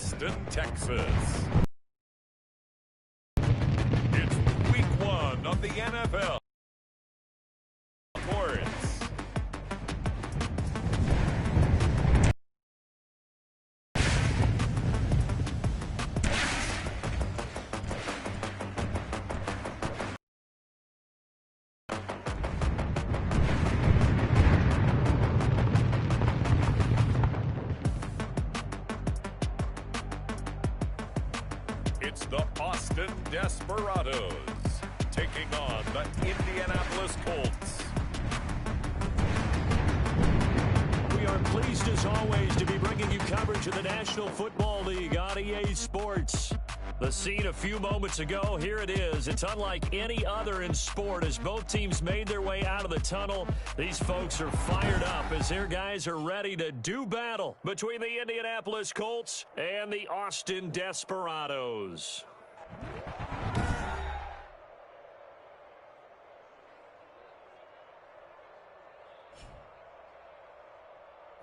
Austin, Texas. It's week 1 of the NFL. It's the Austin Desperados taking on the Indianapolis Colts. We are pleased as always to be bringing you coverage of the National Football League on EA Sports. The scene a few moments ago, here it is. It's unlike any other in sport as both teams made their way out of the tunnel. These folks are fired up as their guys are ready to do battle between the Indianapolis Colts and the Austin Desperados.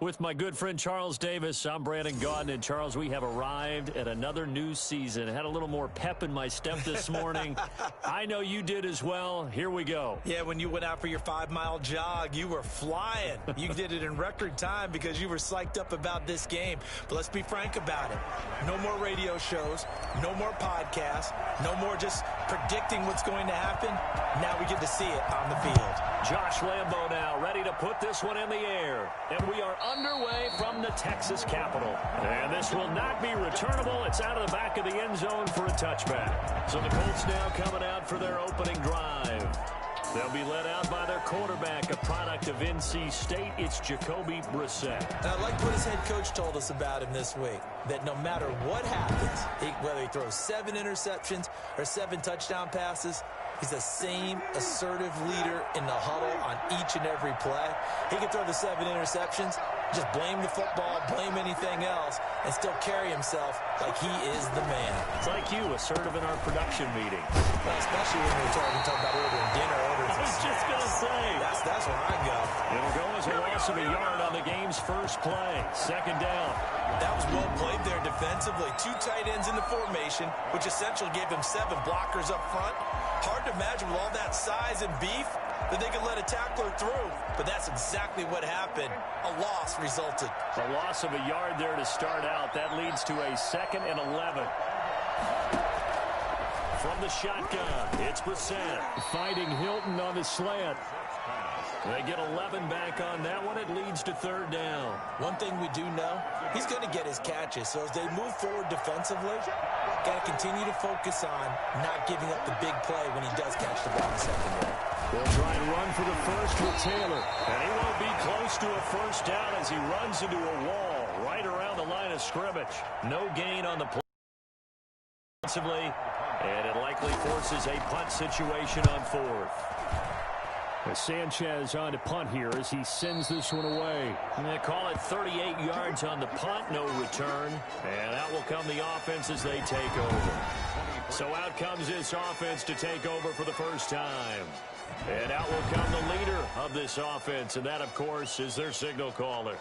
With my good friend Charles Davis, I'm Brandon Gaudin. And Charles, we have arrived at another new season. I had a little more pep in my step this morning. I know you did as well. Here we go. Yeah, when you went out for your 5-mile jog, you were flying. You did it in record time because you were psyched up about this game. But let's be frank about it. No more radio shows, no more podcasts, no more just predicting what's going to happen. Now we get to see it on the field. Josh Lambo now ready to put this one in the air. And we are underway from the Texas Capitol. And this will not be returnable. It's out of the back of the end zone for a touchback. So the Colts now coming out for their opening drive. They'll be led out by their quarterback, a product of NC State. It's Jacoby Brissett. I like what his head coach told us about him this week, that no matter what happens, whether he throws 7 interceptions or 7 touchdown passes, he's the same assertive leader in the huddle on each and every play. He can throw the 7 interceptions, just blame the football, blame anything else, and still carry himself like he is the man. It's like you, assertive in our production meeting. Well, especially when we're talking about ordering dinner. I was just going to say. That's where I go. It'll go as a loss of a yard on the game's first play. Second down. That was well played there defensively. 2 tight ends in the formation, which essentially gave them 7 blockers up front. Hard to imagine with all that size and beef that they could let a tackler through. But that's exactly what happened. A loss resulted. A loss of a yard there to start out. That leads to a 2nd and 11. From the shotgun, it's Brissett fighting Hilton on the slant. They get 11 back on that one. It leads to 3rd down. One thing we do know, he's going to get his catches. So as they move forward defensively, got to continue to focus on not giving up the big play when he does catch the ball in the secondary. They'll try and run for the first with Taylor. And he won't be close to a first down as he runs into a wall right around the line of scrimmage. No gain on the play defensively. And it likely forces a punt situation on 4th. Sanchez on to punt here as he sends this one away. And they call it 38 yards on the punt, no return. And out will come the offense as they take over. So out comes this offense to take over for the first time. And out will come the leader of this offense, and that, of course, is their signal caller.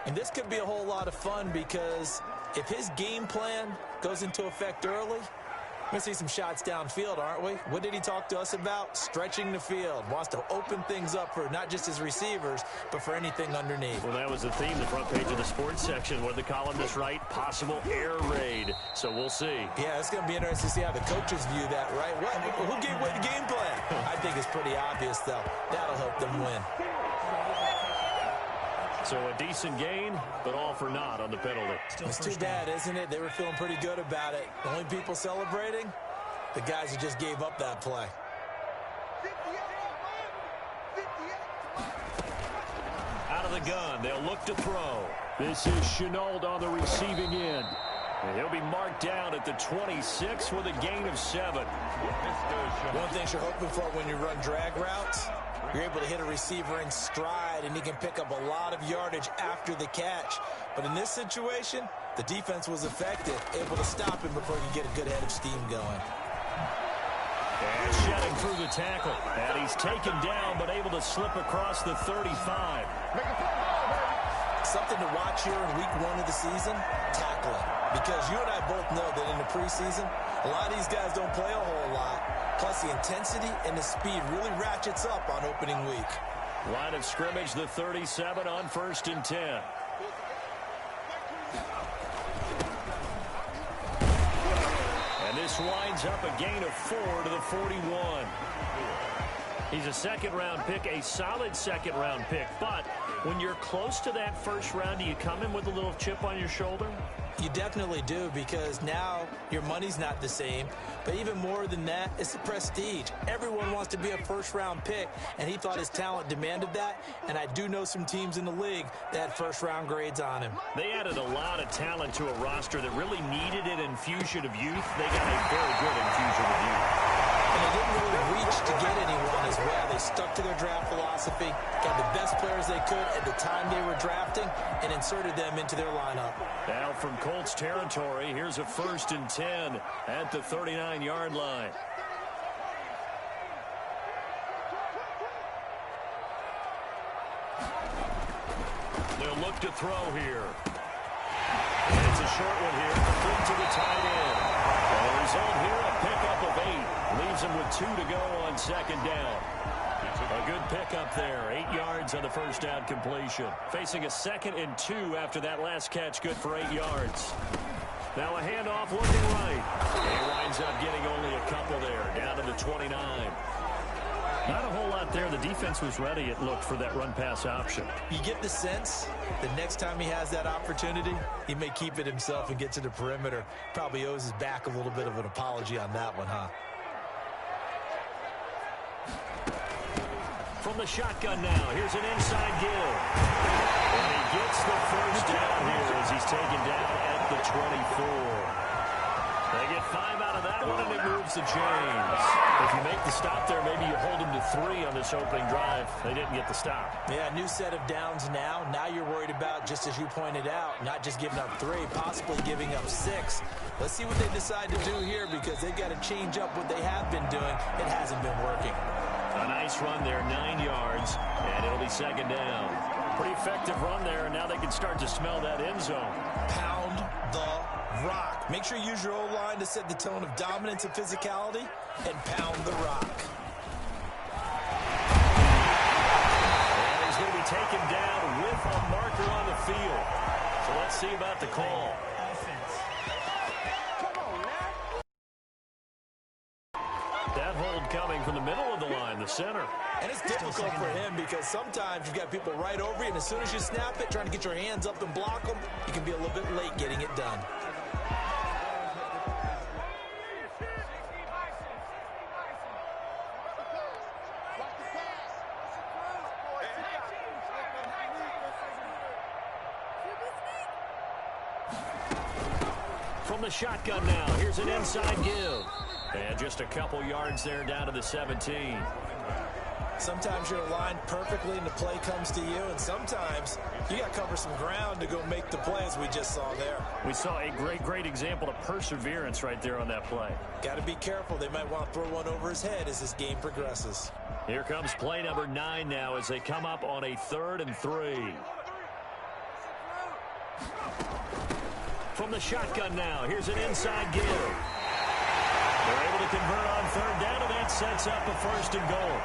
And this could be a whole lot of fun because if his game plan goes into effect early, we're going to see some shots downfield, aren't we? What did he talk to us about? Stretching the field. Wants to open things up for not just his receivers, but for anything underneath. Well, that was the theme, the front page of the sports section, where the columnists write possible air raid. So we'll see. Yeah, it's going to be interesting to see how the coaches view that, right? Who gave away the game plan? I think it's pretty obvious, though. That'll help them win. So a decent gain, but all for naught on the penalty. It's too bad, isn't it? They were feeling pretty good about it. The only people celebrating, the guys who just gave up that play. Out of the gun, they'll look to throw. This is Chenault on the receiving end. And he'll be marked down at the 26 with a gain of 7. One thing you're hoping for when you run drag routes, you're able to hit a receiver in stride, and he can pick up a lot of yardage after the catch. But in this situation, the defense was effective, able to stop him before he could get a good head of steam going. And shedding through the tackle. And he's taken down, but able to slip across the 35. Something to watch here in week 1 of the season, tackling. Because you and I both know that in the preseason, a lot of these guys don't play a whole lot. Plus, the intensity and the speed really ratchets up on opening week. Line of scrimmage, the 37 on 1st and 10. And this winds up a gain of 4 to the 41. He's a second-round pick, a solid second-round pick. But when you're close to that first round, do you come in with a little chip on your shoulder? You definitely do, because now your money's not the same. But even more than that, it's the prestige. Everyone wants to be a first-round pick, and he thought his talent demanded that. And I do know some teams in the league that had first-round grades on him. They added a lot of talent to a roster that really needed an infusion of youth. They got a very good infusion of youth. And they didn't really reach to get anyone as well. They stuck to their draft philosophy, got the best players they could at the time they were drafting, and inserted them into their lineup. Now from Colts territory, here's a 1st and 10 at the 39-yard line. They'll look to throw here. And it's a short one here, complete to the tight end. And the result here, a pickup of 8. Leaves him with 2 to go on 2nd down. A good pickup there. 8 yards on the first down completion. Facing a 2nd and 2 after that last catch, good for 8 yards. Now a handoff looking right. He winds up getting only a couple there, down to the 29. Not a whole lot there. The defense was ready, it looked, for that run-pass option. You get the sense the next time he has that opportunity, he may keep it himself and get to the perimeter. Probably owes his back a little bit of an apology on that one, huh? From the shotgun now, here's an inside give. And he gets the first down here as he's taken down at the 24. They get 5 out of that one, and it moves the chains. If you make the stop there, maybe you hold them to 3 on this opening drive. They didn't get the stop. Yeah, new set of downs now. Now you're worried about, just as you pointed out, not just giving up 3, possibly giving up 6. Let's see what they decide to do here, because they've got to change up what they have been doing. It hasn't been working. A nice run there, 9 yards, and it'll be 2nd down. Pretty effective run there, and now they can start to smell that end zone. Pound the rock. Make sure you use your O-line to set the tone of dominance and physicality, and pound the rock. And he's going to be taken down with a marker on the field. So let's see about the call. That hold coming from the middle of the line, the center. And it's difficult for him because sometimes you've got people right over you, and as soon as you snap it, trying to get your hands up and block them, you can be a little bit late getting it done. From the shotgun now, here's an inside give. And just a couple yards there down to the 17. Sometimes you're aligned perfectly and the play comes to you, and sometimes you got to cover some ground to go make the play, as we just saw there. We saw a great example of perseverance right there on that play. Got to be careful. They might want to throw one over his head as this game progresses. Here comes play number 9 now as they come up on a 3rd and 3. From the shotgun now, here's an inside give. They're able to convert on 3rd down, and that sets up a 1st and goal.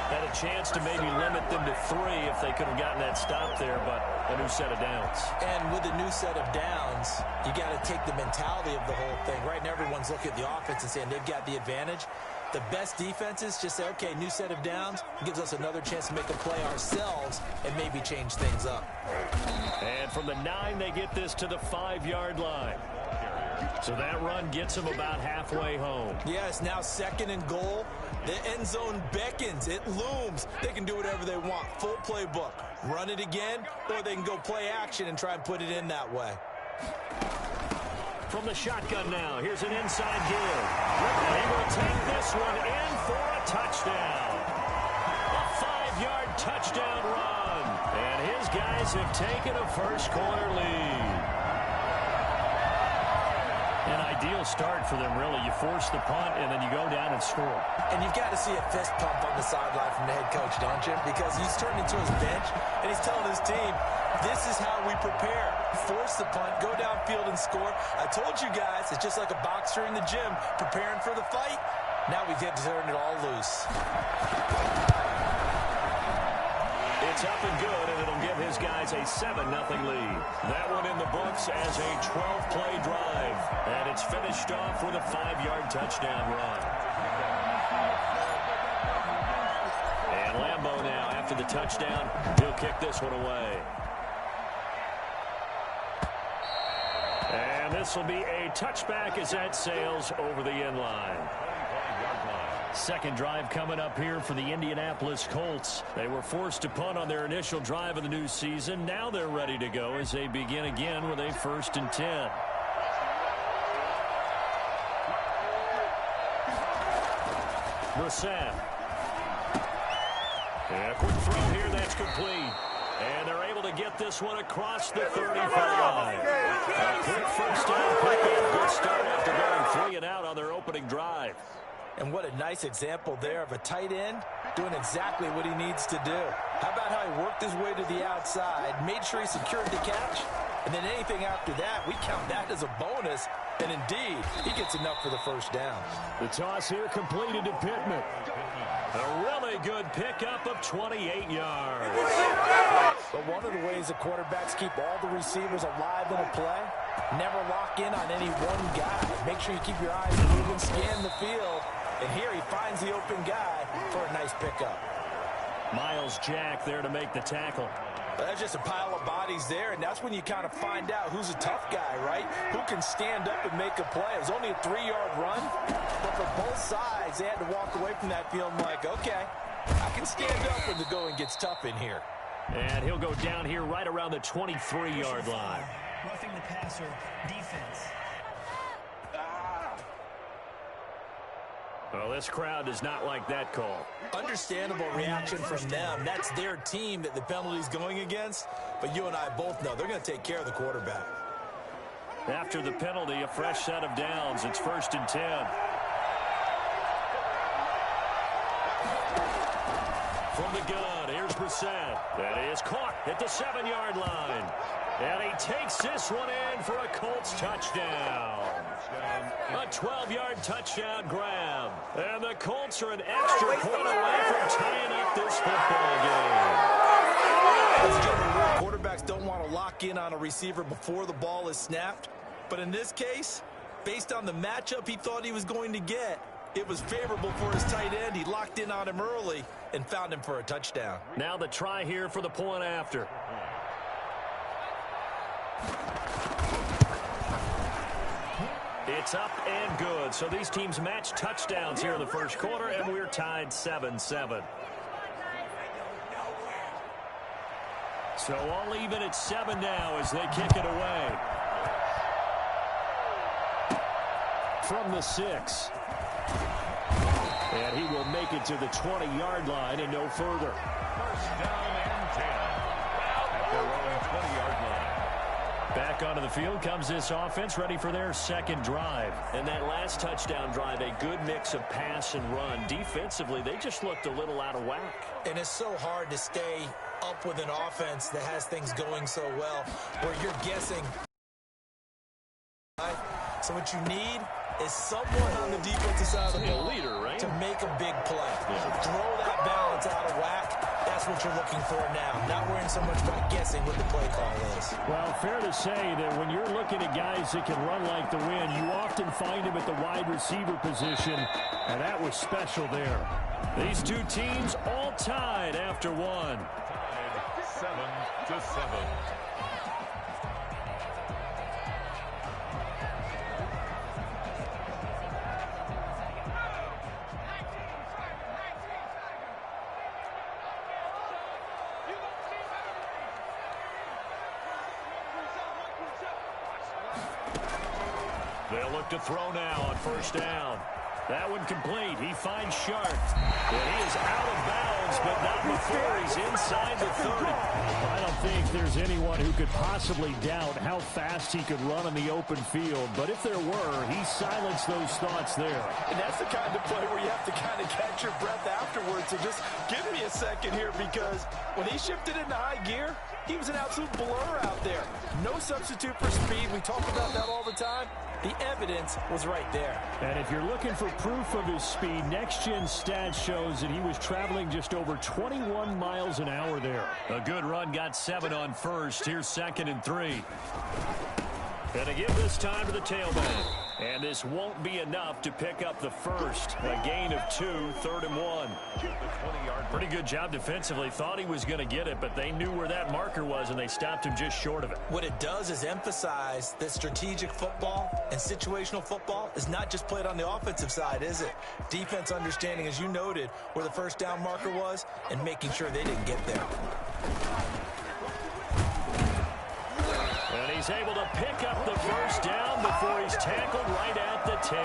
Had a chance to maybe limit them to 3 if they could have gotten that stop there, but a new set of downs. And with a new set of downs, you got to take the mentality of the whole thing. Right now, everyone's looking at the offense and saying they've got the advantage. The best defenses just say, okay, new set of downs gives us another chance to make a play ourselves and maybe change things up. And from the 9, they get this to the 5-yard line. So that run gets them about halfway home. Yeah, it's now 2nd and goal. The end zone beckons. It looms. They can do whatever they want. Full playbook. Run it again, or they can go play action and try and put it in that way. From the shotgun now, here's an inside give. He will take this one in for a touchdown. A 5-yard touchdown run. And his guys have taken a first-quarter lead. An ideal start for them, really. You force the punt, and then you go down and score. And you've got to see a fist pump on the sideline from the head coach, don't you? Because he's turned into his bench, and he's telling his team, this is how we prepare. Force the punt, go downfield and score. I told you guys, it's just like a boxer in the gym preparing for the fight. Now we get to turn it all loose. It's up and good, and it'll give his guys a 7-0 lead. That one in the books as a 12-play drive. And it's finished off with a 5-yard touchdown run. And Lambeau now, after the touchdown, he'll kick this one away. And this will be a touchback as that sails over the end line. Second drive coming up here for the Indianapolis Colts. They were forced to punt on their initial drive of the new season. Now they're ready to go as they begin again with a 1st and 10. Brissett. And a quick throw here, that's complete. And they're able to get this one across the 35. A quick first down pickup. Good start after going 3 and out on their opening drive. And what a nice example there of a tight end doing exactly what he needs to do. How about how he worked his way to the outside, made sure he secured the catch, and then anything after that, we count that as a bonus. And indeed, he gets enough for the first down. The toss here completed to Pittman. A really good pickup of 28 yards. But one of the ways the quarterbacks keep all the receivers alive in a play, never lock in on any one guy. Make sure you keep your eyes moving, scan the field. And here he finds the open guy for a nice pickup. Miles Jack there to make the tackle. That's just a pile of bodies there, and that's when you kind of find out who's a tough guy, right? Who can stand up and make a play. It was only a 3-yard run, but for both sides, they had to walk away from that field like, okay, I can stand up when the going gets tough in here. And he'll go down here right around the 23-yard line. Roughing the passer, defense. Well, this crowd does not like that call. Understandable reaction from them. That's their team that the penalty's going against. But you and I both know they're going to take care of the quarterback. After the penalty, a fresh set of downs. It's 1st and 10. From the gun, here's Brissett. That is caught at the 7-yard line. And he takes this one in for a Colts touchdown. A 12-yard touchdown grab. And the Colts are an extra point away from tying up this football game. Quarterbacks don't want to lock in on a receiver before the ball is snapped. But in this case, based on the matchup he thought he was going to get, it was favorable for his tight end. He locked in on him early and found him for a touchdown. Now the try here for the point after. It's up and good. So these teams match touchdowns here in the first quarter, and we're tied 7-7. So all even at 7 now as they kick it away. From the 6. And he will make it to the 20-yard line and no further. First down and 10 at their own 20-yard line. Back onto the field comes this offense, ready for their second drive. And that last touchdown drive, a good mix of pass and run. Defensively, they just looked a little out of whack. And it's so hard to stay up with an offense that has things going so well, where you're guessing. So what you need is someone on the defensive side of the ball to make a big play. Throw that balance out of whack. That's what you're looking for now. Not worrying so much about guessing what the play call is. Well, fair to say that when you're looking at guys that can run like the wind, you often find them at the wide receiver position, and that was special there. These two teams all tied after one. Tied 7-7. They'll look to throw now on first down. That one complete. He finds Sharp. And he is out of bounds, but not before he's inside the 30. I don't think there's anyone who could possibly doubt how fast he could run on the open field. But if there were, he silenced those thoughts there. And that's the kind of play where you have to kind of catch your breath afterwards. So just give me a second here, because when he shifted into high gear, he was an absolute blur out there. No substitute for speed. We talk about that all the time. The evidence was right there. And if you're looking for proof of his speed, next-gen stats shows that he was traveling just over 21 miles an hour there. A good run, got 7 on first. Here's 2nd and 3. And to give this time to the tailback. And this won't be enough to pick up the first. A gain of 2, 3rd and 1. Pretty good job defensively. Thought he was going to get it, but they knew where that marker was, and they stopped him just short of it. What it does is emphasize that strategic football and situational football is not just played on the offensive side, is it? Defense understanding, as you noted, where the first down marker was and making sure they didn't get there. And he's able to pick up the first down before he's tackled right at the 10.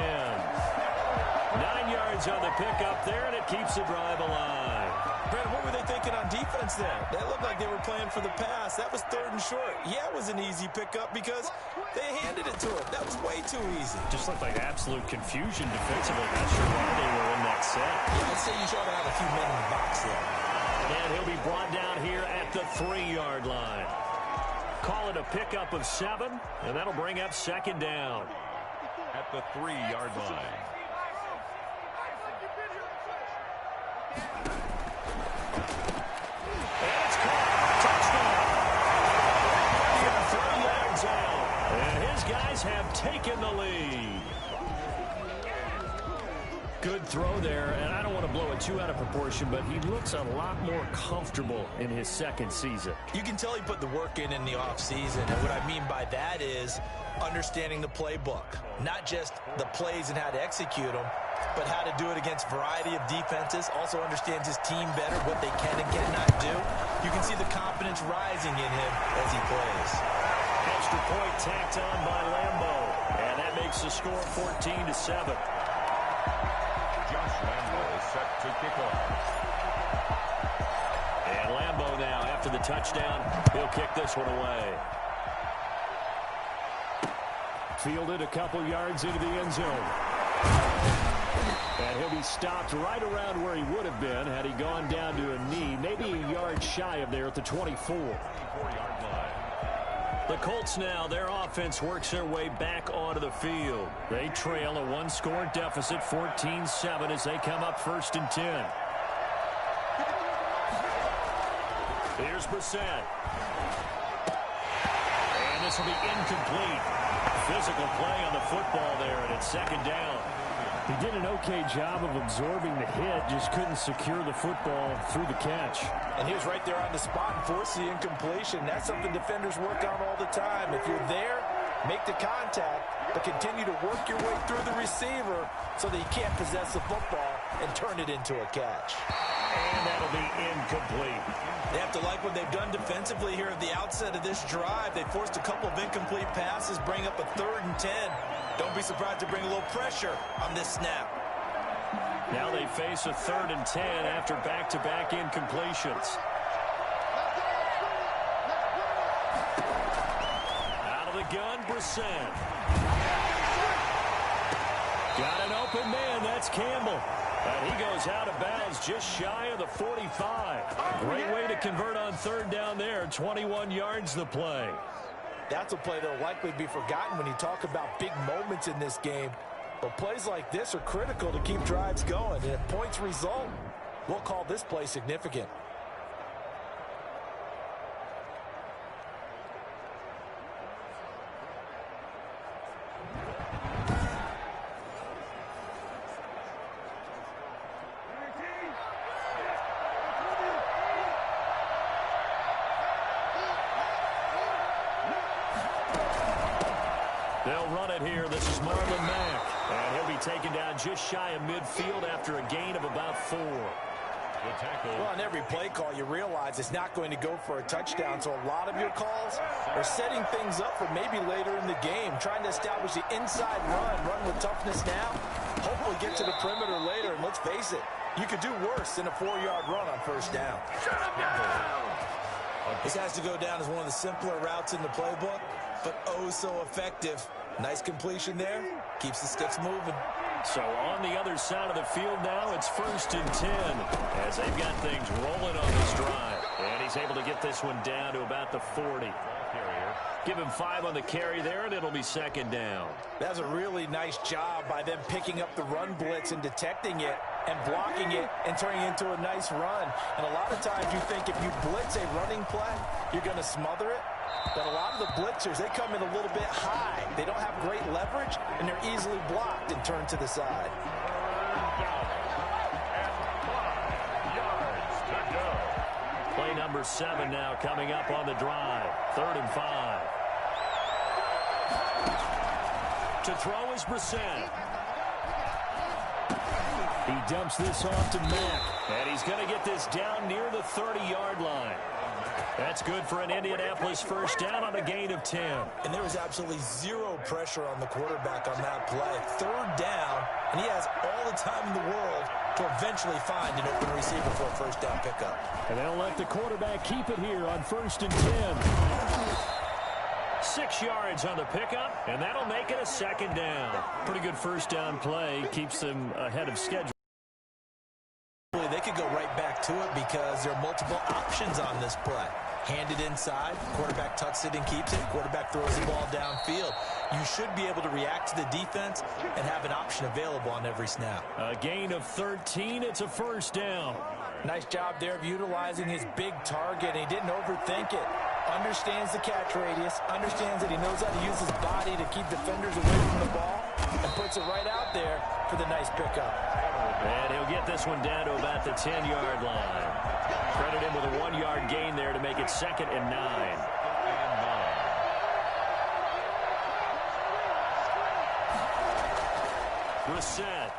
9 yards on the pickup there, and it keeps the drive alive. Brandon, what were they thinking on defense there? They looked like they were playing for the pass. That was 3rd and short. Yeah, it was an easy pickup because they handed it to him. That was way too easy. Just looked like absolute confusion defensively. Not sure why they were in that set. Yeah, I'd say you should have a few men in the box there. And he'll be brought down here at the 3-yard line. Call it a pickup of 7, and that'll bring up 2nd down. At the 3-yard line. And it's caught. Touchdown. 3 yards out. And his guys have taken the lead. Good throw there, and I don't want to blow it too out of proportion, but he looks a lot more comfortable in his 2nd season. You can tell he put the work in the offseason, and what I mean by that is understanding the playbook. Not just the plays and how to execute them, but how to do it against a variety of defenses. Also understands his team better, what they can and cannot do. You can see the confidence rising in him as he plays. Extra point tacked on by Lambo, and that makes the score 14-7. Lambo is set to kick off. And Lambo now, after the touchdown, he'll kick this one away. Fielded a couple yards into the end zone. And he'll be stopped right around where he would have been had he gone down to a knee, maybe a yard shy of there at the 24. 24-yard line. The Colts now, their offense works their way back onto the field. They trail a 1-score deficit, 14-7, as they come up 1st and 10. Here's Brissett. And this will be incomplete. Physical play on the football there, and it's 2nd down. He did an okay job of absorbing the hit, just couldn't secure the football through the catch. And he was right there on the spot and forced the incompletion. That's something defenders work on all the time. If you're there, make the contact, but continue to work your way through the receiver so that you can't possess the football and turn it into a catch. And that'll be incomplete. They have to like what they've done defensively here at the outset of this drive. They forced a couple of incomplete passes, bring up a 3rd and 10. Don't be surprised to bring a little pressure on this snap. Now they face a 3rd and 10 after back-to-back incompletions. Out of the gun, Brissett. Got an open man, that's Campbell. And he goes out of bounds just shy of the 45. Great way to convert on 3rd down there. 21 yards the play. That's a play that will likely be forgotten when you talk about big moments in this game. But plays like this are critical to keep drives going. And if points result, we'll call this play significant. They'll run it here. This is Marlon Mack. And he'll be taken down just shy of midfield after a gain of about 4. The tackle. Well, on every play call, you realize it's not going to go for a touchdown. So a lot of your calls are setting things up for maybe later in the game, trying to establish the inside run with toughness now, Hopefully get to the perimeter later, and let's face it, you could do worse than a 4-yard run on first down. This has to go down as one of the simpler routes in the playbook, but oh so effective. Nice completion there. Keeps the sticks moving. So on the other side of the field now, it's 1st and 10 as they've got things rolling on this drive. And he's able to get this one down to about the 40. Give him 5 on the carry there, and it'll be 2nd down. That's a really nice job by them picking up the run blitz and detecting it and blocking it and turning it into a nice run. And a lot of times you think if you blitz a running play, you're going to smother it. But a lot of the blitzers, they come in a little bit high. They don't have great leverage, and they're easily blocked and turned to the side. Play number 7 now coming up on the drive. 3rd and 5. To throw is Brissett. He dumps this off to Mack. And he's going to get this down near the 30-yard line. That's good for an Indianapolis first down on a gain of 10. And there was absolutely zero pressure on the quarterback on that play. 3rd down, and he has all the time in the world to eventually find an open receiver for a first down pickup. And they'll let the quarterback keep it here on 1st and 10. 6 yards on the pickup, and that'll make it a 2nd down. Pretty good first down play. Keeps them ahead of schedule. They could go right back to it because there are multiple options on this play. Handed inside, quarterback tucks it and keeps it, quarterback throws the ball downfield. You should be able to react to the defense and have an option available on every snap. A gain of 13, it's a first down. Nice job there of utilizing his big target. He didn't overthink it. Understands the catch radius, understands that he knows how to use his body to keep defenders away from the ball, and puts it right out there for the nice pickup. And he'll get this one down to about the 10-yard line. Credit him with a 1-yard gain there to make it 2nd and 9. Brissett.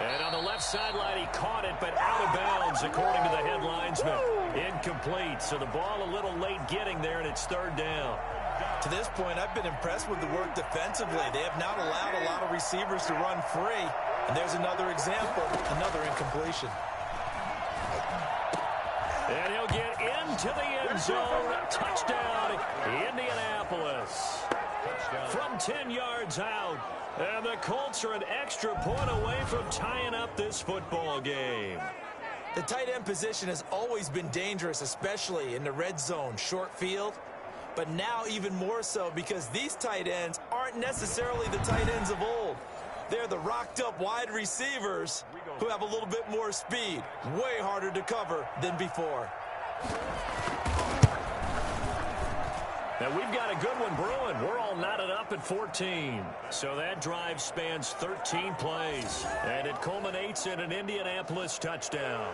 And on the left sideline, he caught it, but out of bounds, according to the head linesman. Incomplete, so the ball a little late getting there, and it's 3rd down. To this point, I've been impressed with the work defensively. They have not allowed a lot of receivers to run free. And there's another example, another incompletion. And he'll get into the end zone. Touchdown, Indianapolis. From 10 yards out. And the Colts are an extra point away from tying up this football game. The tight end position has always been dangerous, especially in the red zone, short field. But now even more so because these tight ends aren't necessarily the tight ends of old. They're the rocked-up wide receivers who have a little bit more speed. Way harder to cover than before. Now we've got a good one brewing. We're all knotted up at 14. So that drive spans 13 plays. And it culminates in an Indianapolis touchdown.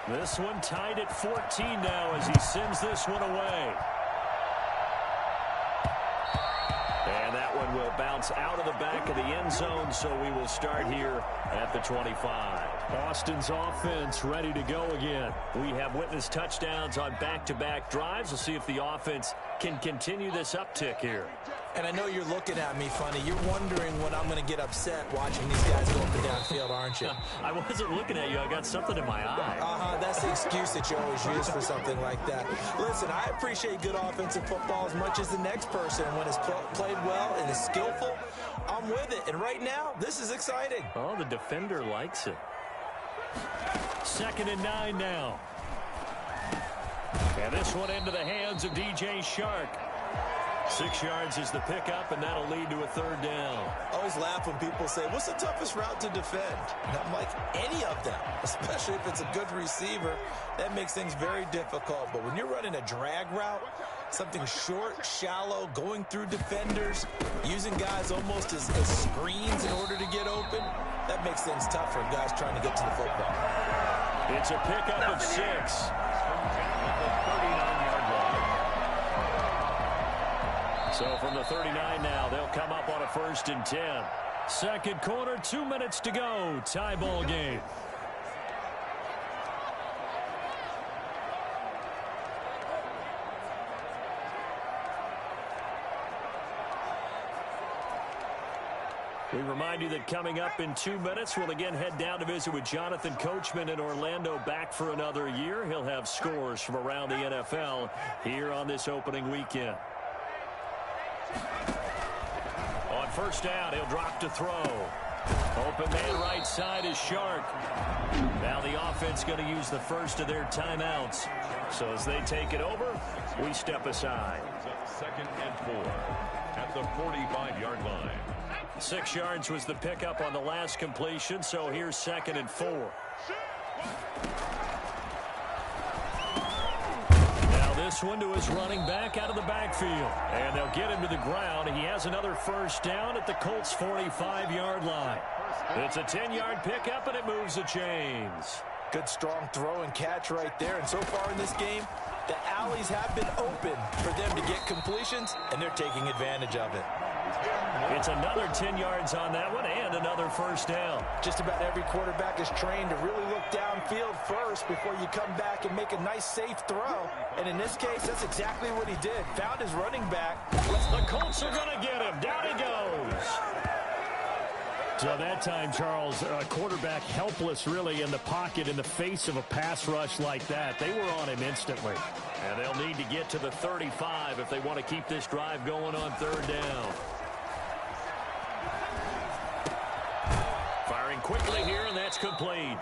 This one tied at 14 now as he sends this one away. And that one will bounce out of the back of the end zone, so we will start here at the 25. Austin's offense ready to go again. We have witnessed touchdowns on back-to-back drives. We'll see if the offense can continue this uptick here. And I know you're looking at me funny. You're wondering when I'm going to get upset watching these guys go up and downfield, aren't you? I wasn't looking at you. I got something in my eye. That's the excuse that you always use for something like that. Listen, I appreciate good offensive football as much as the next person. When it's played well and is skillful, I'm with it. And right now, this is exciting. Oh, the defender likes it. 2nd and 9 now. And this one into the hands of DJ Shark. 6 yards is the pickup, and that'll lead to a 3rd down. I always laugh when people say, what's the toughest route to defend? And I'm like, any of them, especially if it's a good receiver. That makes things very difficult. But when you're running a drag route, something short, shallow, going through defenders, using guys almost as screens in order to get open, that makes things tough for guys trying to get to the football. It's a pickup of 6. So from the 39 now, they'll come up on a 1st and 10. Second quarter, 2 minutes to go. Tie ball game. We remind you that coming up in 2 minutes, we'll again head down to visit with Jonathan Coachman in Orlando, back for another year. He'll have scores from around the NFL here on this opening weekend. On first down, he'll drop to throw. Open man right side is Shark. Now the offense going to use the first of their timeouts. So as they take it over, we step aside. 2nd and 4 at the 45-yard line. 6 yards was the pickup on the last completion, so here's 2nd and 4. Now this one to his running back out of the backfield. And they'll get him to the ground. He has another first down at the Colts' 45-yard line. It's a 10-yard pickup, and it moves the chains. Good strong throw and catch right there. And so far in this game, the alleys have been open for them to get completions, and they're taking advantage of it. It's another 10 yards on that one and another first down. Just about every quarterback is trained to really look downfield first before you come back and make a nice, safe throw. And in this case, that's exactly what he did. Found his running back. The Colts are going to get him. Down he goes. So that time, Charles, quarterback helpless really in the pocket in the face of a pass rush like that. They were on him instantly. And they'll need to get to the 35 if they want to keep this drive going on 3rd down. Firing quickly here, and that's complete.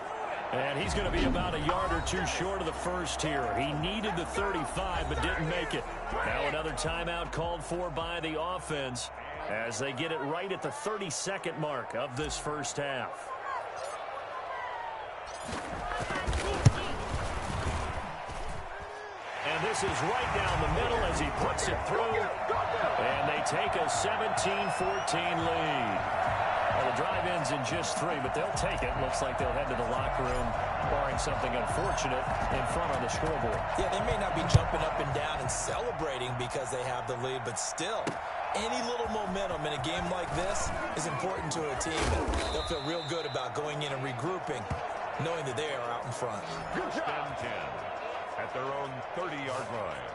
And he's going to be about a yard or 2 short of the first here. He needed the 35 but didn't make it. Now another timeout called for by the offense as they get it right at the 32nd mark of this first half. And this is right down the middle as he puts it through. And they take a 17-14 lead. Well, the drive ends in just 3, but they'll take it. Looks like they'll head to the locker room, barring something unfortunate in front on the scoreboard. Yeah, they may not be jumping up and down and celebrating because they have the lead, but still, any little momentum in a game like this is important to a team. They'll feel real good about going in and regrouping, knowing that they are out in front. 1st and 10 at their own 30-yard line.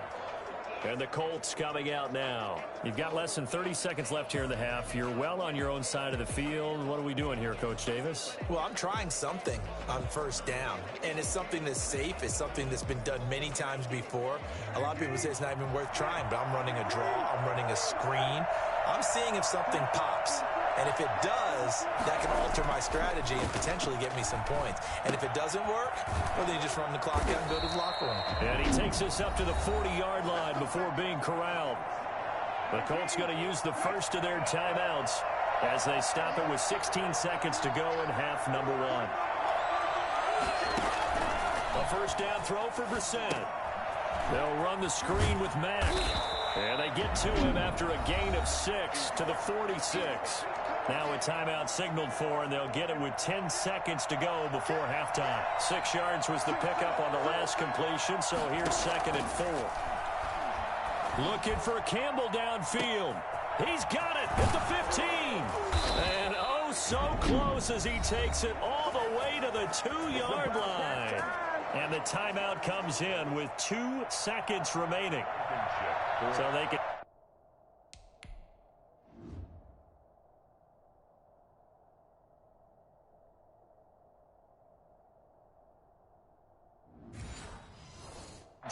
And the Colts coming out now. You've got less than 30 seconds left here in the half. You're well on your own side of the field. What are we doing here, Coach Davis? Well, I'm trying something on first down, and it's something that's safe. It's something that's been done many times before. A lot of people say it's not even worth trying, but I'm running a draw. I'm running a screen. I'm seeing if something pops. And if it does, that can alter my strategy and potentially get me some points. And if it doesn't work, well, then you just run the clock out and go to the locker room. And he takes us up to the 40-yard line before being corralled. The Colts going to use the first of their timeouts as they stop it with 16 seconds to go in half number 1. A first down throw for Brissett. They'll run the screen with Mack. And they get to him after a gain of 6 to the 46. Now a timeout signaled for, and they'll get it with 10 seconds to go before halftime. 6 yards was the pickup on the last completion, so here's 2nd and 4. Looking for Campbell downfield. He's got it at the 15. And oh, so close as he takes it all the way to the 2-yard line. And the timeout comes in with 2 seconds remaining. So they can...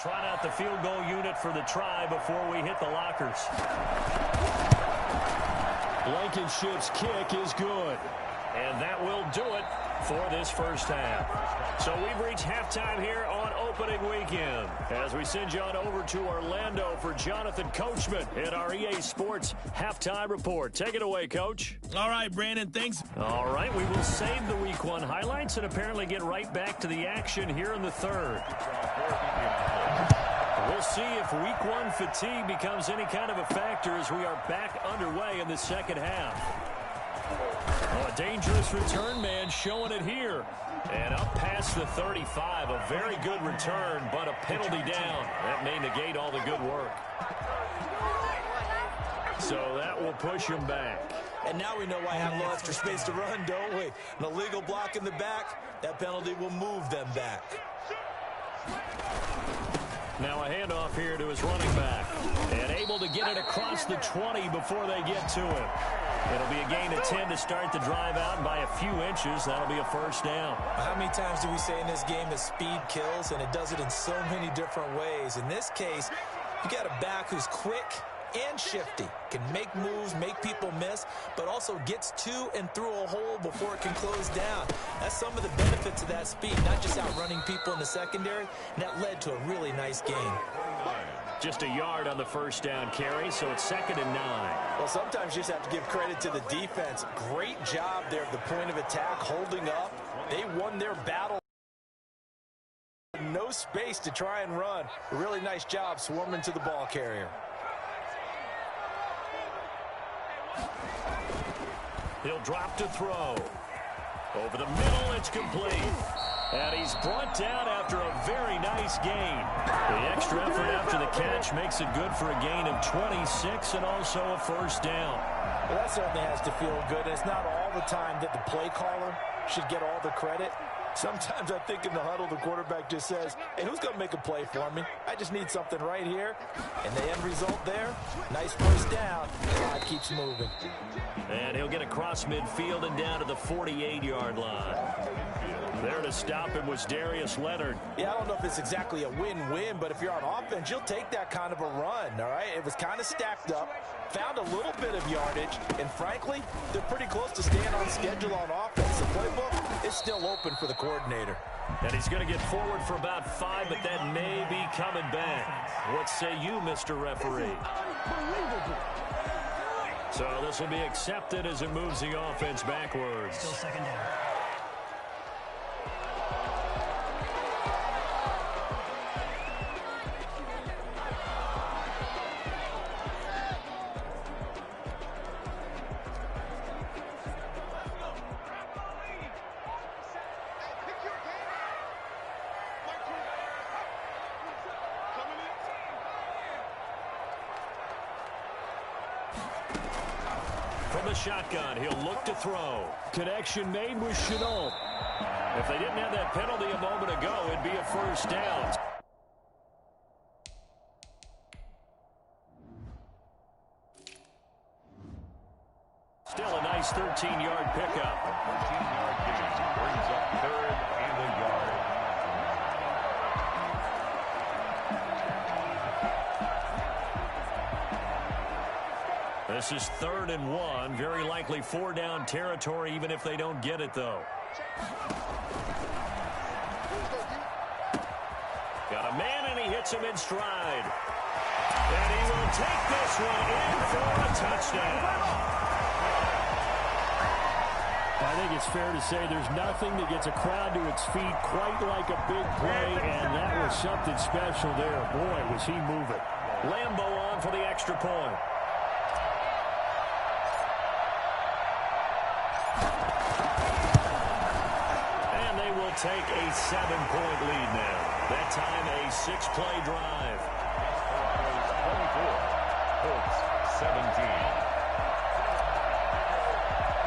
Trot out the field goal unit for the try before we hit the lockers. Blankenship's kick is good. And that will do it for this first half. So we've reached halftime here on opening weekend as we send you on over to Orlando for Jonathan Coachman in our EA Sports Halftime Report. Take it away, Coach. All right, Brandon, thanks. All right, we will save the Week 1 highlights and apparently get right back to the action here in the 3rd. We'll see if Week 1 fatigue becomes any kind of a factor as we are back underway in the second half. Oh, a dangerous return man showing it here. And up past the 35, a very good return, but a penalty down. That may negate all the good work. So that will push him back. And now we know why I have a little extra space to run, don't we? An illegal block in the back, that penalty will move them back. Now a handoff here to his running back. And able to get it across the 20 before they get to him. It'll be a gain of 10 to start the drive out, and by a few inches, that'll be a first down. How many times do we say in this game that speed kills, and it does it in so many different ways? In this case, you got a back who's quick and shifty, can make moves, make people miss, but also gets to and through a hole before it can close down. That's some of the benefits of that speed, not just outrunning people in the secondary, and that led to a really nice gain. Just a yard on the first down carry, so it's 2nd and 9. Well, sometimes you just have to give credit to the defense. Great job there at the point of attack, holding up. They won their battle. No space to try and run. A really nice job swarming to the ball carrier. He'll drop to throw. Over the middle, it's complete. And he's brought down after a very nice gain. The extra effort after the catch makes it good for a gain of 26 and also a first down. Well, that certainly has to feel good. And it's not all the time that the play caller should get all the credit. Sometimes I think in the huddle, the quarterback just says, hey, who's going to make a play for me? I just need something right here. And the end result there, nice first down. God keeps moving. And he'll get across midfield and down to the 48-yard line. There to stop him was Darius Leonard. Yeah, I don't know if it's exactly a win-win, but if you're on offense, you'll take that kind of a run, all right? It was kind of stacked up, found a little bit of yardage, and frankly, they're pretty close to staying on schedule on offense. The playbook is still open for the coordinator. And he's going to get forward for about 5, but that may be coming back. What say you, Mr. Referee? So this will be accepted as it moves the offense backwards. Still 2nd down. From the shotgun, he'll look to throw. Connection made with Chenault. If they didn't have that penalty a moment ago, it'd be a first down. Still a nice 13-yard pickup. 13-yard gain brings up 3rd and a yard. This is 3rd and 1. Very likely 4-down territory, even if they don't get it, though. Got a man, and he hits him in stride. And he will take this one in for a touchdown. I think it's fair to say there's nothing that gets a crowd to its feet quite like a big play, and that was something special there. Boy, was he moving. Lambo on for the extra point. And they will take a 7-point lead now. That time a 6-play drive. 24, Colts 17.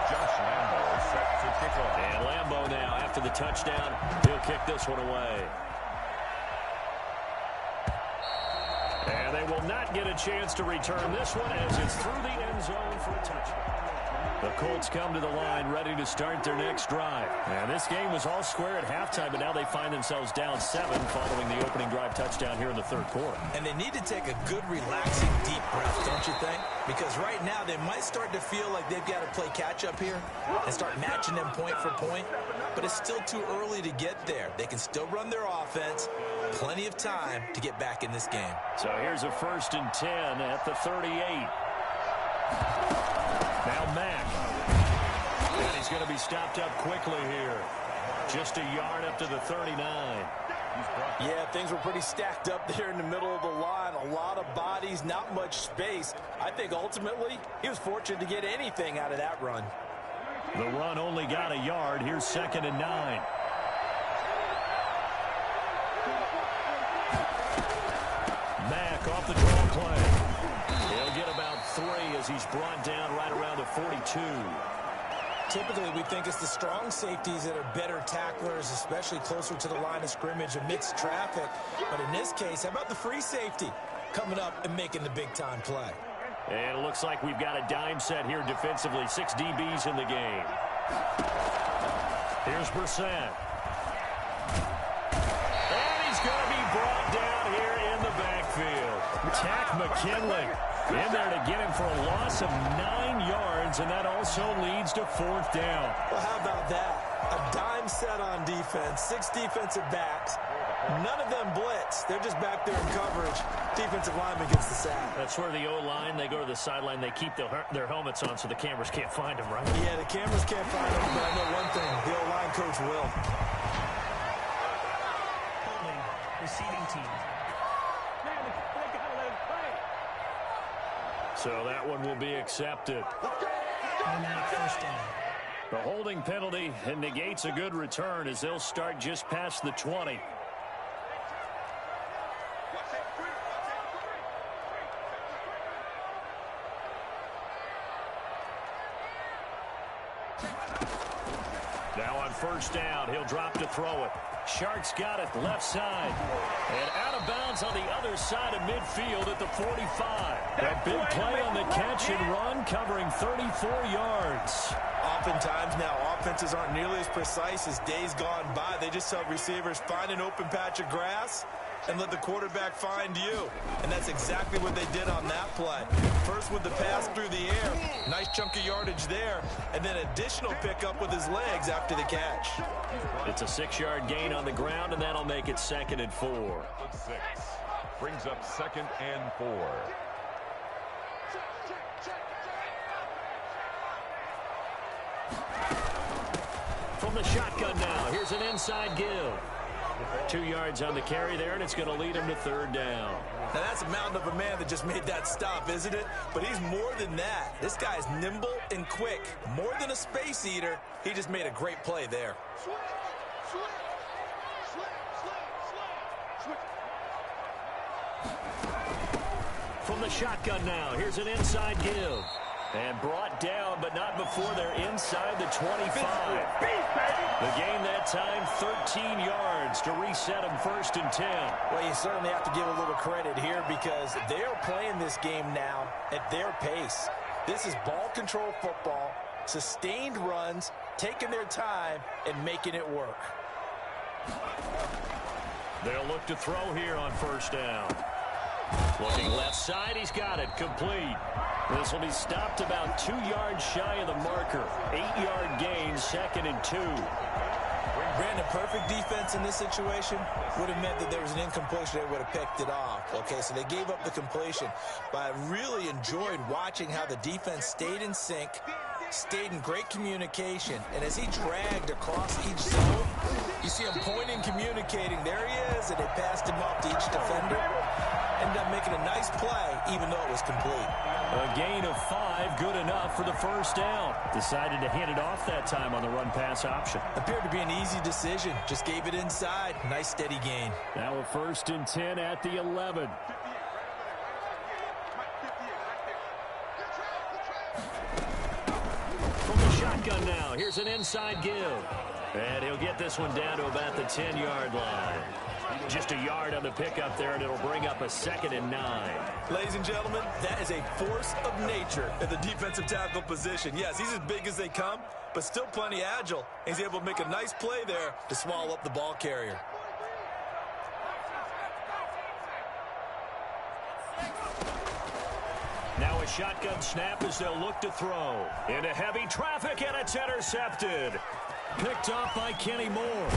Josh Lambo is set to kick off. And Lambo now, after the touchdown, he'll kick this one away. And they will not get a chance to return this one as it's through the end zone for a touchdown. The Colts come to the line ready to start their next drive. And this game was all square at halftime, but now they find themselves down 7 following the opening drive touchdown here in the 3rd quarter. And they need to take a good, relaxing, deep breath, don't you think? Because right now they might start to feel like they've got to play catch-up here and start matching them point for point. But it's still too early to get there. They can still run their offense. Plenty of time to get back in this game. So here's a 1st and 10 at the 38. Now Mack. And he's going to be stopped up quickly here. Just a yard up to the 39. Yeah, things were pretty stacked up there in the middle of the line. A lot of bodies, not much space. I think ultimately he was fortunate to get anything out of that run. The run only got a yard. Here's 2nd and 9. Mack off the draw play. He'll get about 3 as he's brought down right around the 42. Typically, we think it's the strong safeties that are better tacklers, especially closer to the line of scrimmage amidst traffic. But in this case, how about the free safety coming up and making the big-time play? And it looks like we've got a dime set here defensively. 6 DBs in the game. Here's Brissett. And he's going to be brought down here in the backfield. Tack McKinley in there to get him for a loss of 9 yards, and that also leads to 4th down. Well, how about that? A dime set on defense, 6 defensive backs. None of them blitz. They're just back there in coverage. Defensive lineman gets the sack. That's where the O-line, they go to the sideline, they keep their helmets on so the cameras can't find them, right? Yeah, the cameras can't find them, but I know one thing. The O-line coach will. Holding, receiving team. So that one will be accepted. Automatic first down. The holding penalty negates a good return as they'll start just past the 20. Now on first down, he'll drop to throw it. Sharks got it left side. And out of bounds on the other side of midfield at the 45. That big play on the catch and run covering 34 yards. Oftentimes now, offenses aren't nearly as precise as days gone by. They just tell receivers, find an open patch of grass and let the quarterback find you. And that's exactly what they did on that play. First with the pass through the air, nice chunk of yardage there, and then additional pickup with his legs after the catch. It's a 6-yard gain on the ground, and that'll make it 2nd and 4. 6 brings up 2nd and 4. From the shotgun now, here's an inside give. 2 yards on the carry there, and it's going to lead him to 3rd down. Now that's a mountain of a man that just made that stop, isn't it? But he's more than that. This guy's nimble and quick. More than a space eater, he just made a great play there. From the shotgun now, here's an inside give. And brought down, but not before they're inside the 25. The gain that time, 13 yards to reset them 1st and 10. Well, you certainly have to give a little credit here because they're playing this game now at their pace. This is ball control football, sustained runs, taking their time, and making it work. They'll look to throw here on 1st down. Looking left side, he's got it, complete. This will be stopped about 2 yards shy of the marker. 8-yard gain, 2nd and 2. Brandon, perfect defense in this situation would have meant that there was an incompletion. They would have picked it off. Okay, so they gave up the completion. But I really enjoyed watching how the defense stayed in sync, stayed in great communication. And as he dragged across each zone, you see him pointing, communicating. There he is, and they passed him off to each defender. Ended up making a nice play, even though it was complete. A gain of 5, good enough for the 1st down. Decided to hand it off that time on the run-pass option. Appeared to be an easy decision. Just gave it inside. Nice, steady gain. Now a 1st and 10 at the 11. From the shotgun now, here's an inside give. And he'll get this one down to about the 10-yard line. Just a yard on the pickup there, and it'll bring up a 2nd and 9. Ladies and gentlemen, that is a force of nature at the defensive tackle position. Yes, he's as big as they come, but still plenty agile. He's able to make a nice play there to swallow up the ball carrier. Now a shotgun snap as they'll look to throw. Into heavy traffic, and it's intercepted. Picked off by Kenny Moore.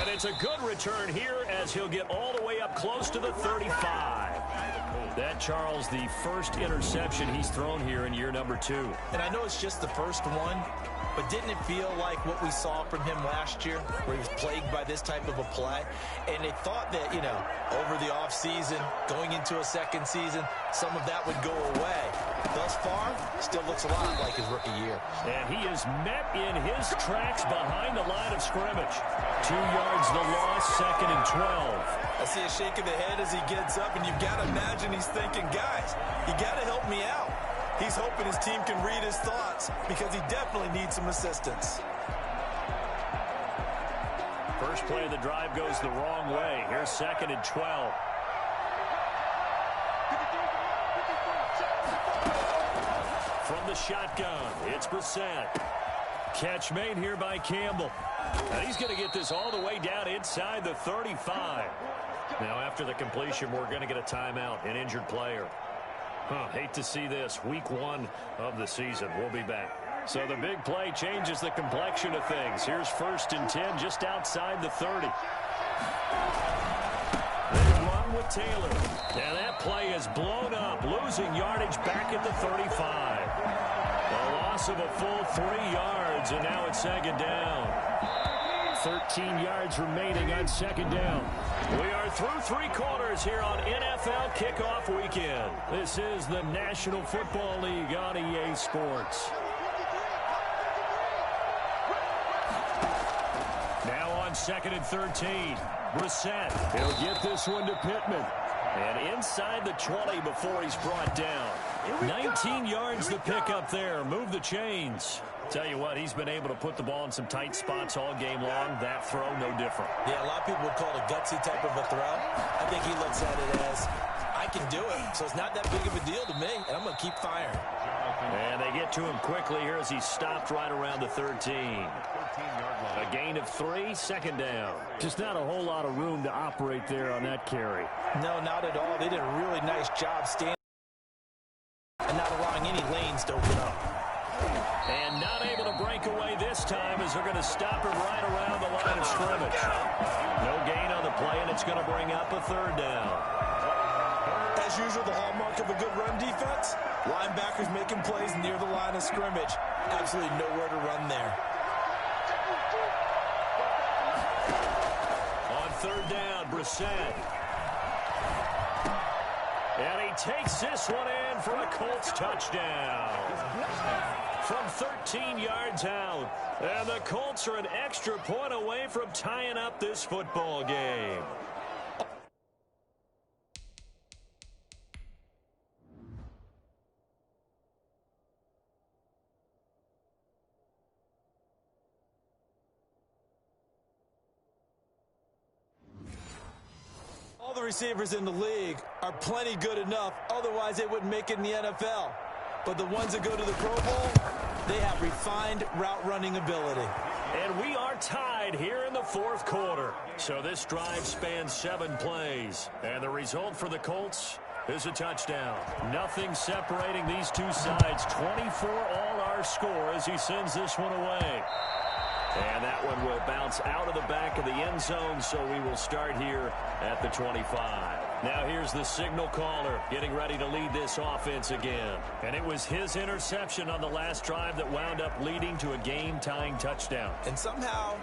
And it's a good return here as he'll get all the way up close to the 35. That, Charles, the first interception he's thrown here in year number 2. And I know it's just the first one, but didn't it feel like what we saw from him last year, where he was plagued by this type of a play? And they thought that, you know, over the offseason, going into a second season, some of that would go away. Thus far, still looks a lot like his rookie year. And he is met in his tracks behind the line of scrimmage. 2 yards the loss, 2nd and 12. I see a shake of the head as he gets up, and you've got to imagine he's thinking, guys, you got to help me out. He's hoping his team can read his thoughts because he definitely needs some assistance. First play of the drive goes the wrong way. Here's 2nd and 12. shotgun. It's Brissett. Catch made here by Campbell. And he's going to get this all the way down inside the 35. Now, after the completion, we're going to get a timeout, an injured player. Hate to see this. Week 1 of the season. We'll be back. So the big play changes the complexion of things. Here's 1st and 10 just outside the 30. They run with Taylor. And that play is blown up, losing yardage back at the 35. A loss of a full 3 yards, and now it's 2nd down. 13 yards remaining on 2nd down. We are through 3 quarters here on NFL Kickoff Weekend. This is the National Football League on EA Sports. Now on 2nd and 13. Brissett. He'll get this one to Pittman. And inside the 20 before he's brought down. 19 yards to pick up there. Move the chains. Tell you what, he's been able to put the ball in some tight spots all game long. That throw, no different. Yeah, a lot of people would call it a gutsy type of a throw. I think he looks at it as, I can do it. So it's not that big of a deal to me, and I'm going to keep firing. And they get to him quickly here as he stopped right around the 13. A gain of 3, 2nd down. Just not a whole lot of room to operate there on that carry. No, not at all. They did a really nice job standing and not allowing any lanes to open up. And not able to break away this time as they're going to stop him right around the line of scrimmage. No gain on the play, and it's going to bring up a 3rd down. As usual, the hallmark of a good run defense, linebackers making plays near the line of scrimmage. Absolutely nowhere to run there. On 3rd down, Brissett. And he takes this one in for a Colts touchdown. From 13 yards out. And the Colts are an extra point away from tying up this football game. All the receivers in the league are plenty good enough. Otherwise, they wouldn't make it in the NFL. But the ones that go to the Pro Bowl, they have refined route running ability. And we are tied here in the 4th quarter. So this drive spans 7 plays. And the result for the Colts is a touchdown. Nothing separating these two sides. 24 all our score as he sends this one away. And that one will bounce out of the back of the end zone, so we will start here at the 25. Now here's the signal caller getting ready to lead this offense again. And it was his interception on the last drive that wound up leading to a game-tying touchdown. And somehow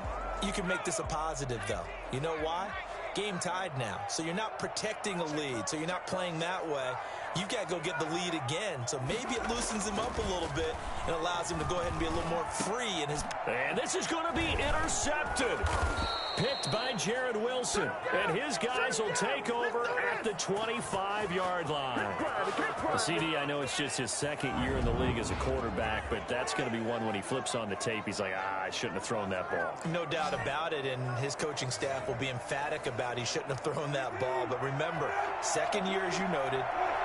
you can make this a positive, though. You know why? Game tied now, so you're not protecting a lead, so you're not playing that way. You've got to go get the lead again, so maybe it loosens him up a little bit and allows him to go ahead and be a little more free in his... And this is going to be intercepted. Picked by Jared Wilson, and his guys will take over at the 25-yard line. CD, I know it's just his 2nd year in the league as a quarterback, but that's going to be one when he flips on the tape. He's like, I shouldn't have thrown that ball. No doubt about it, and his coaching staff will be emphatic about he shouldn't have thrown that ball. But remember, 2nd year, as you noted,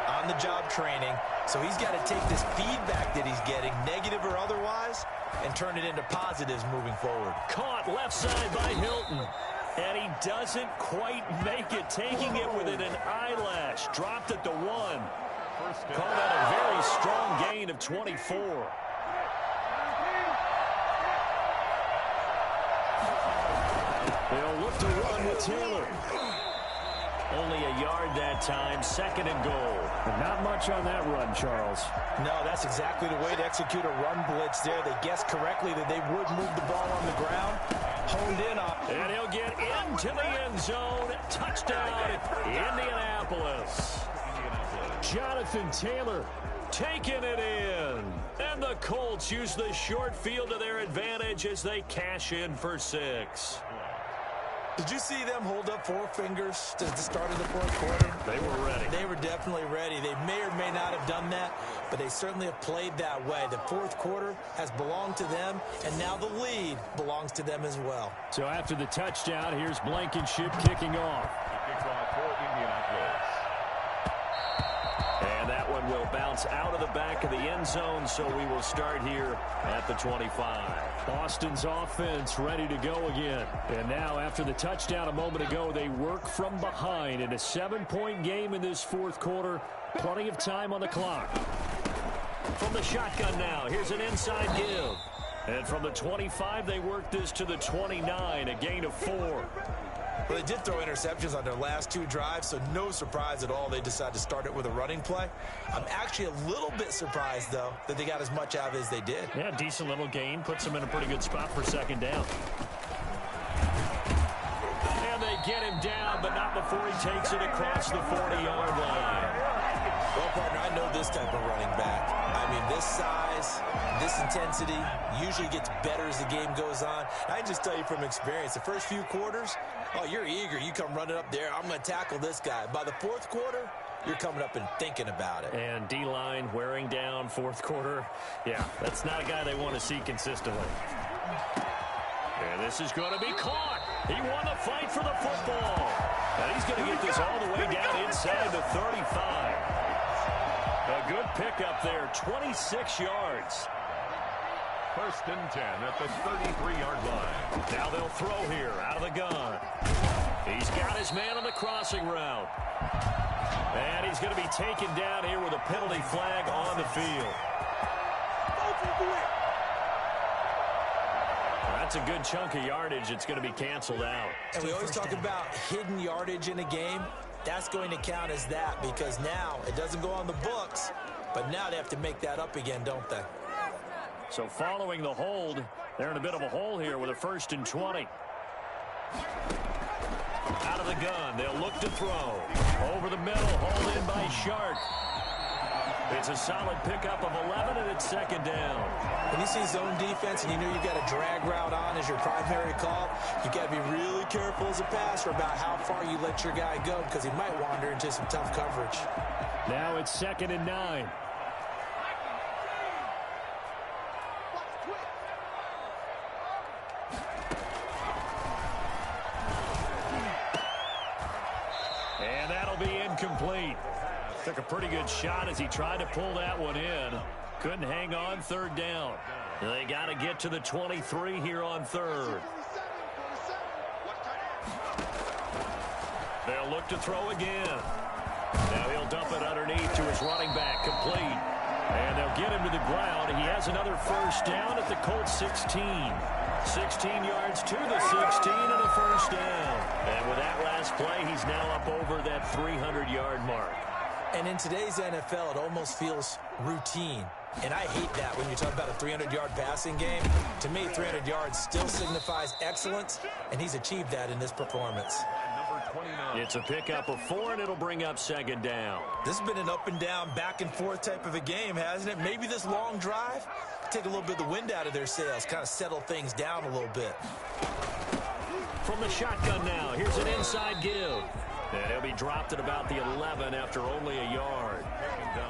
on-the-job training, so he's got to take this feedback that he's getting, negative or otherwise, and turn it into positives moving forward. Caught left side by Hilton. And he doesn't quite make it, taking it within an eyelash. Dropped at the 1. Call that a very strong gain of 24. They'll look to run with Taylor. Only a yard that time, 2nd and goal. But not much on that run, Charles. No, that's exactly the way to execute a run blitz there. They guessed correctly that they would move the ball on the ground. Honed in on. And he'll get into the end zone. Touchdown, Indianapolis. Jonathan Taylor taking it in. And the Colts use the short field to their advantage as they cash in for 6. Did you see them hold up 4 fingers at the start of the 4th quarter? They were ready. They were definitely ready. They may or may not have done that, but they certainly have played that way. The 4th quarter has belonged to them, and now the lead belongs to them as well. So after the touchdown, here's Blankenship kicking off. Kicks off for Indianapolis. And that one will bounce gets out of the back of the end zone, so we will start here at the 25. Boston's offense ready to go again. And now after the touchdown a moment ago, they work from behind in a 7-point game in this fourth quarter. Plenty of time on the clock. From the shotgun now, here's an inside give. And from the 25, they work this to the 29, a gain of 4. Well, they did throw interceptions on their last 2 drives, so no surprise at all they decided to start it with a running play. I'm actually a little bit surprised, though, that they got as much out of it as they did. Yeah, decent little gain. Puts them in a pretty good spot for second down. And they get him down, but not before he takes it across the 40-yard line. Well, partner, I know this type of running back. I mean, this size, this intensity usually gets better as the game goes on. I can just tell you from experience, the first few quarters, oh, you're eager. You come running up there. I'm going to tackle this guy. By the fourth quarter, you're coming up and thinking about it. And D-line wearing down fourth quarter. Yeah, that's not a guy they want to see consistently. And this is going to be caught. He won the fight for the football. And he's going to get this all the way down inside the 35. A good pickup there, 26 yards. First and 10 at the 33-yard line. Now they'll throw here out of the gun. He's got his man on the crossing route. And he's going to be taken down here with a penalty flag on the field. That's a good chunk of yardage. It's going to be canceled out. And we always talk about hidden yardage in a game. That's going to count as that because now it doesn't go on the books, but now they have to make that up again, don't they? So following the hold, they're in a bit of a hole here with a 1st and 20. Out of the gun, they'll look to throw. Over the middle, hauled in by Shark. It's a solid pickup of 11, and it's second down. When you see zone defense and you know you've got a drag route on as your primary call, you've got to be really careful as a passer about how far you let your guy go because he might wander into some tough coverage. Now it's 2nd and 9. And that'll be incomplete. Took a pretty good shot as he tried to pull that one in. Couldn't hang on 3rd down. They got to get to the 23 here on 3rd. They'll look to throw again. Now he'll dump it underneath to his running back, complete. And they'll get him to the ground. He has another 1st down at the Colts 16. 16 yards to the 16 and a 1st down. And with that last play, he's now up over that 300-yard mark. And in today's NFL, it almost feels routine. And I hate that when you talk about a 300-yard passing game. To me, 300 yards still signifies excellence, and he's achieved that in this performance. It's a pickup of 4, and it'll bring up 2nd down. This has been an up-and-down, back-and-forth type of a game, hasn't it? Maybe this long drive, take a little bit of the wind out of their sails, kind of settle things down a little bit. From the shotgun now, here's an inside give. And he'll be dropped at about the 11 after only a yard.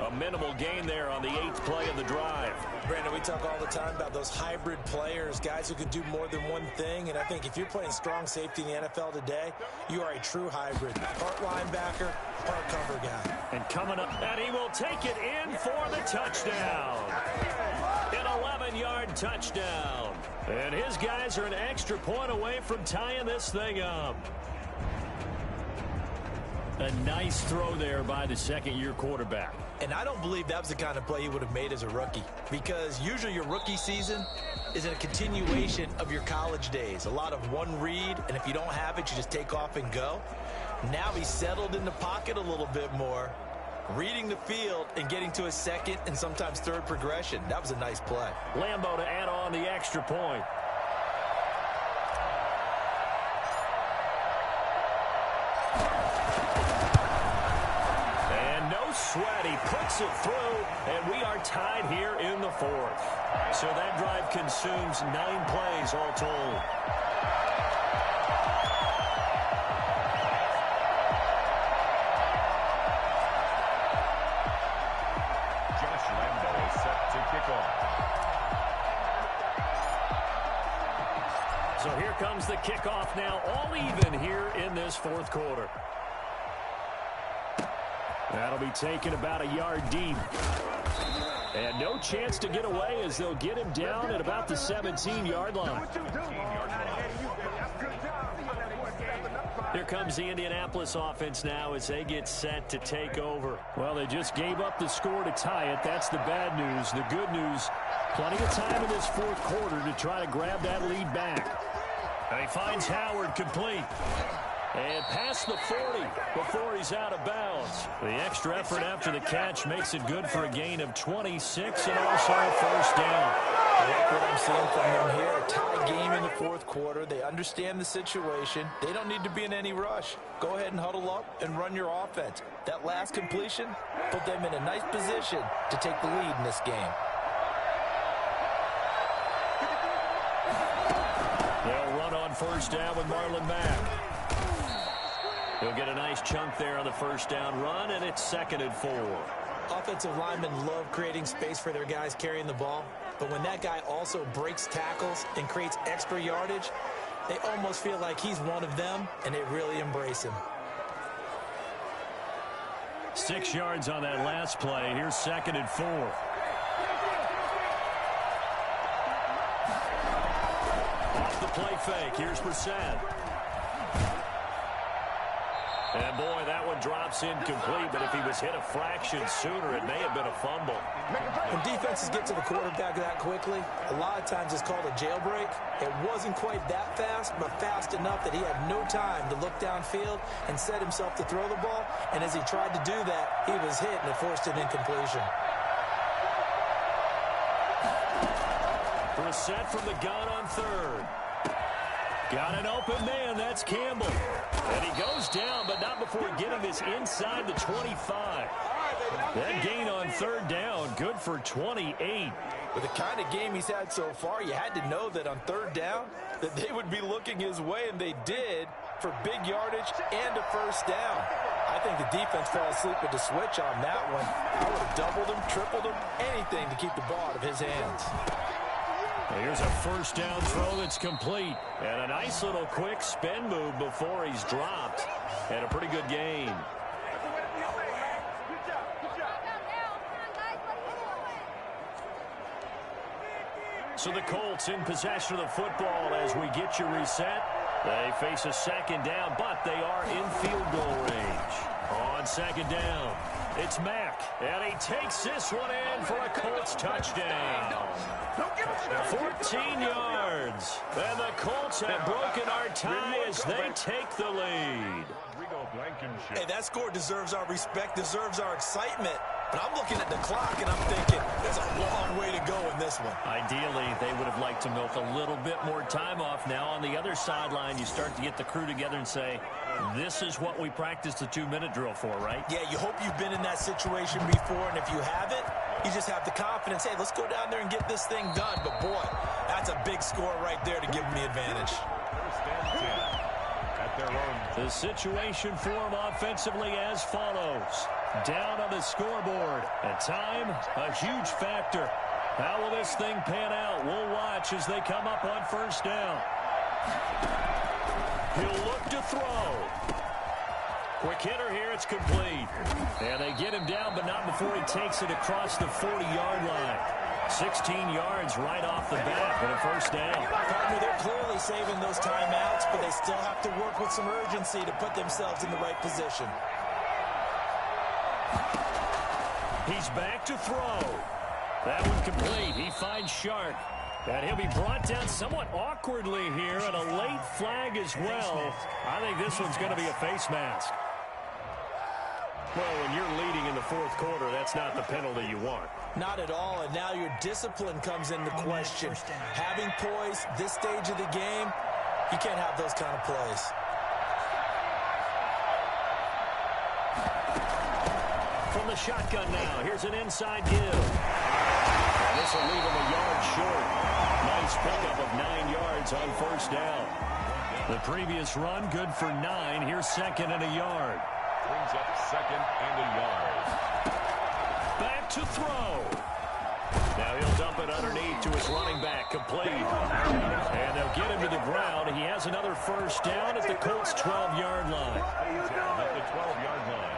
A minimal gain there on the 8th play of the drive. Brandon, we talk all the time about those hybrid players, guys who can do more than one thing. And I think if you're playing strong safety in the NFL today, you are a true hybrid. Part linebacker, part cover guy. And coming up, and he will take it in for the touchdown. An 11-yard touchdown. And his guys are an extra point away from tying this thing up. A nice throw there by the second-year quarterback. And I don't believe that was the kind of play he would have made as a rookie, because usually your rookie season is a continuation of your college days. A lot of one read, and if you don't have it, you just take off and go. Now he's settled in the pocket a little bit more, reading the field and getting to a 2nd and sometimes 3rd progression. That was a nice play. Lambeau to add on the extra point. Sweat, he puts it through, and we are tied here in the 4th. So that drive consumes 9 plays all told. Josh Lambeau is set to kick off. So here comes the kickoff now, all even here in this 4th quarter. That'll be taken about a yard deep. And no chance to get away as they'll get him down at about the 17-yard line. Here comes the Indianapolis offense now as they get set to take over. Well, they just gave up the score to tie it. That's the bad news. The good news, plenty of time in this fourth quarter to try to grab that lead back. And he finds Howard complete. And past the 40 before he's out of bounds. The extra effort after the catch makes it good for a gain of 26 and also a first down. I like what I'm seeing from them here. A tie game in the fourth quarter. They understand the situation. They don't need to be in any rush. Go ahead and huddle up and run your offense. That last completion put them in a nice position to take the lead in this game. They'll run on first down with Marlon Mack. He'll get a nice chunk there on the first down run, and it's 2nd and 4. Offensive linemen love creating space for their guys carrying the ball, but when that guy also breaks tackles and creates extra yardage, they almost feel like he's one of them, and they really embrace him. 6 yards on that last play. Here's 2nd and 4. Off the play fake. Here's Brissett. And, boy, that one drops incomplete, but if he was hit a fraction sooner, it may have been a fumble. When defenses get to the quarterback that quickly, a lot of times it's called a jailbreak. It wasn't quite that fast, but fast enough that he had no time to look downfield and set himself to throw the ball. And as he tried to do that, he was hit, and it forced an incompletion. Brissett from the gun on 3rd. Got an open man. That's Campbell. And he goes down, but not before getting this inside the 25. That gain on 3rd down, good for 28. With the kind of game he's had so far, you had to know that on 3rd down that they would be looking his way, and they did, for big yardage and a first down. I think the defense fell asleep with the switch on that one. I would have doubled him, tripled him, anything to keep the ball out of his hands. Here's a first down throw that's complete. And a nice little quick spin move before he's dropped. And a pretty good gain. So the Colts in possession of the football as we get you reset. They face a 2nd down, but they are in field goal range. On 2nd down, it's Mack. And he takes this one in for a Colts touchdown. 14 yards. And the Colts have broken our tie as they take the lead. Hey, that score deserves our respect, deserves our excitement. But I'm looking at the clock, and I'm thinking there's a long way to go in this one. Ideally, they would have liked to milk a little bit more time off. Now, on the other sideline, you start to get the crew together and say, this is what we practiced the 2-minute drill for, right? Yeah, you hope you've been in that situation before, and if you haven't, you just have the confidence, hey, let's go down there and get this thing done. But, boy, that's a big score right there to give them the advantage. The situation for them offensively as follows. Down on the scoreboard. And time, a huge factor. How will this thing pan out? We'll watch as they come up on first down. He'll look to throw. Quick hitter here, it's complete. And they get him down, but not before he takes it across the 40-yard line. 16 yards right off the bat for the first down. Partner, they're clearly saving those timeouts, but they still have to work with some urgency to put themselves in the right position. He's back to throw. That one complete. He finds Shark. And he'll be brought down somewhat awkwardly here, and a late flag as well. I think this one's going to be a face mask. Well, when you're leading in the fourth quarter, that's not the penalty you want. Not at all, and now your discipline comes into question. Having poise this stage of the game, you can't have those kind of plays. From the shotgun now, here's an inside give. And this will leave him a yard short. Nice pickup of 9 yards on first down. The previous run, good for 9. Here's 2nd and a yard. Brings up 2nd and a yard. Back to throw. Now he'll dump it underneath to his running back, complete. And they'll get him to the ground. He has another first down at the Colts' 12-yard line. At the 12-yard line.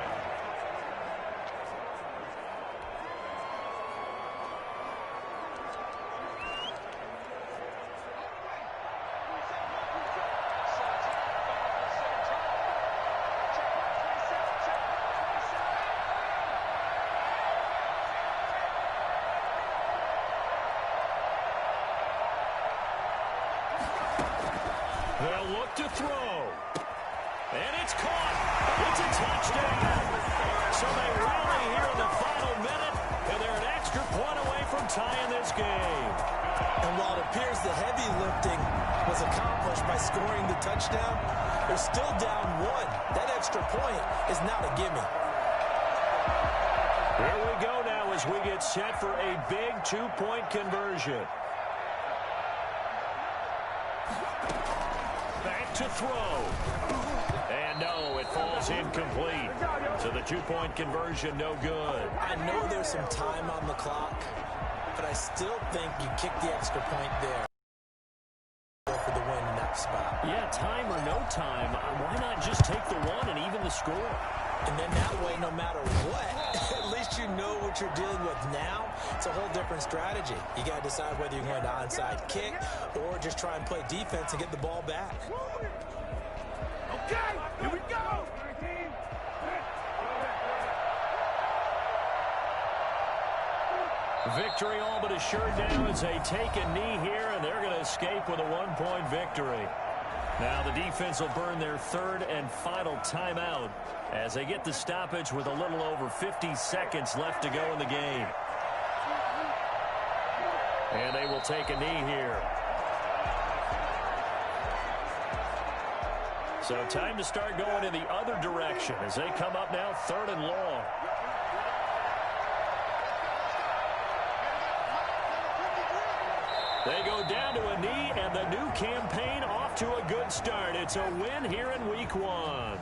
They'll look to throw. And it's caught. It's a touchdown. So they rally here in the final minute, and they're an extra point away from tying this game. And while it appears the heavy lifting was accomplished by scoring the touchdown, they're still down one. That extra point is not a gimme. Here we go now as we get set for a big two-point conversion. Back to throw. And no, it falls incomplete. So the two-point conversion, no good. I know there's some time on the clock, but I still think you kick the extra point there. Go for the win in that spot. Yeah, time or no time, why not just take the one and even the score? And then that way, no matter what, at least you know what you're dealing with now. It's a whole different strategy. You got to decide whether you're going to onside kick or just try and play defense and get the ball back. Okay, here we go. Victory all but assured now as they take a knee here, and they're going to escape with a one-point victory. Now the defense will burn their third and final timeout as they get the stoppage with a little over 50 seconds left to go in the game. And they will take a knee here. So time to start going in the other direction as they come up now third and long. They go down to a knee, and the new campaign off to a good start. It's a win here in week one.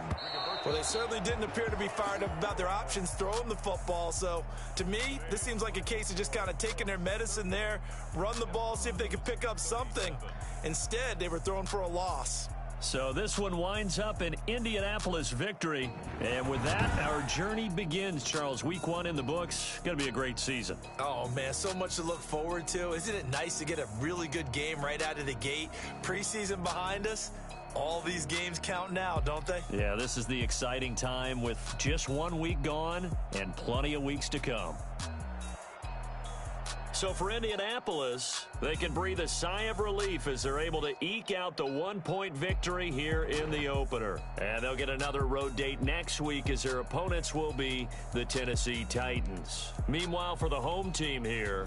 Well, they certainly didn't appear to be fired up about their options throwing the football. So, to me, this seems like a case of just kind of taking their medicine there, run the ball, see if they can pick up something. Instead, they were throwing for a loss. So this one winds up an Indianapolis victory. And with that, our journey begins, Charles. Week one in the books. Going to be a great season. Oh, man, so much to look forward to. Isn't it nice to get a really good game right out of the gate? Preseason behind us. All these games count now, don't they? Yeah, this is the exciting time with just 1 week gone and plenty of weeks to come. So for Indianapolis, they can breathe a sigh of relief as they're able to eke out the one-point victory here in the opener. And they'll get another road date next week as their opponents will be the Tennessee Titans. Meanwhile, for the home team here,